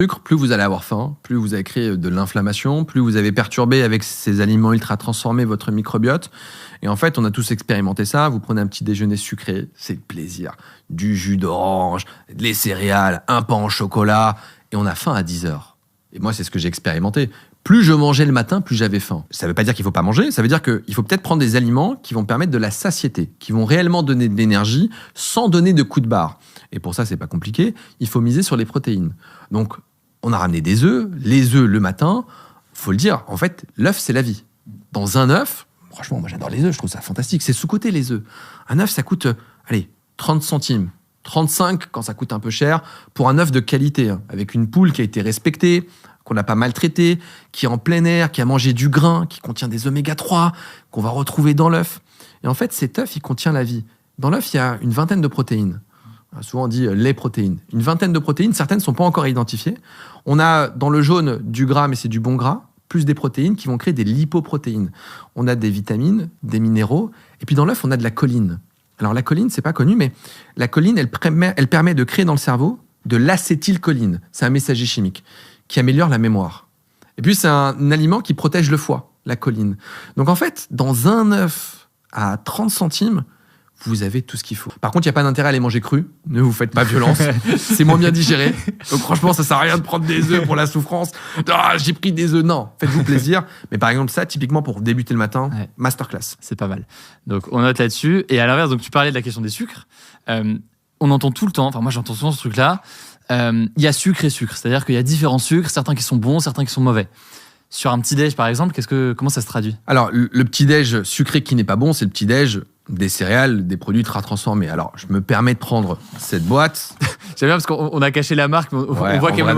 Sucre, plus vous allez avoir faim, plus vous allez créer de l'inflammation, plus vous avez perturbé avec ces aliments ultra transformés votre microbiote. Et en fait, on a tous expérimenté ça. Vous prenez un petit déjeuner sucré, c'est le plaisir. Du jus d'orange, des céréales, un pain au chocolat, et on a faim à 10 heures. Et moi, c'est ce que j'ai expérimenté. Plus je mangeais le matin, plus j'avais faim. Ça ne veut pas dire qu'il ne faut pas manger, ça veut dire qu'il faut peut-être prendre des aliments qui vont permettre de la satiété, qui vont réellement donner de l'énergie sans donner de coups de barre. Et pour ça, c'est pas compliqué, il faut miser sur les protéines. Donc, on a ramené des œufs, les œufs le matin, faut le dire, en fait, l'œuf, c'est la vie. Dans un œuf, franchement, moi j'adore les œufs, je trouve ça fantastique, c'est sous-coté les œufs. Un œuf, ça coûte, 30 centimes, 35 quand ça coûte un peu cher, pour un œuf de qualité, avec une poule qui a été respectée, qu'on n'a pas maltraitée, qui est en plein air, qui a mangé du grain, qui contient des oméga 3, qu'on va retrouver dans l'œuf. Et en fait, cet œuf, il contient la vie. Dans l'œuf, il y a une vingtaine de protéines. Souvent on dit les protéines. Une vingtaine de protéines, certaines ne sont pas encore identifiées. On a dans le jaune du gras, mais c'est du bon gras, plus des protéines qui vont créer des lipoprotéines. On a des vitamines, des minéraux, et puis dans l'œuf, on a de la choline. Alors la choline, c'est pas connu, mais la choline, elle permet de créer dans le cerveau de l'acétylcholine. C'est un messager chimique qui améliore la mémoire. Et puis c'est un aliment qui protège le foie, la choline. Donc en fait, dans un œuf à 30 centimes, vous avez tout ce qu'il faut. Par contre, il n'y a pas d'intérêt à les manger crus. Ne vous faites pas violence. C'est moins bien digéré. Donc franchement, ça ne sert à rien de prendre des œufs pour la souffrance. Ah, j'ai pris des œufs. Non, faites-vous plaisir. Mais par exemple, ça, typiquement pour débuter le matin, masterclass. C'est pas mal. Donc on note là-dessus. Et à l'inverse, donc tu parlais de la question des sucres. On entend tout le temps, enfin moi j'entends souvent ce truc-là, il y a sucre et sucre. C'est-à-dire qu'il y a différents sucres, certains qui sont bons, certains qui sont mauvais. Sur un petit-déj, par exemple, comment ça se traduit ? Alors, le petit-déj sucré qui n'est pas bon, c'est le petit-déj des céréales, des produits ultra transformés. Alors, je me permets de prendre cette boîte. J'aime bien parce qu'on a caché la marque, mais on voit qu'elle est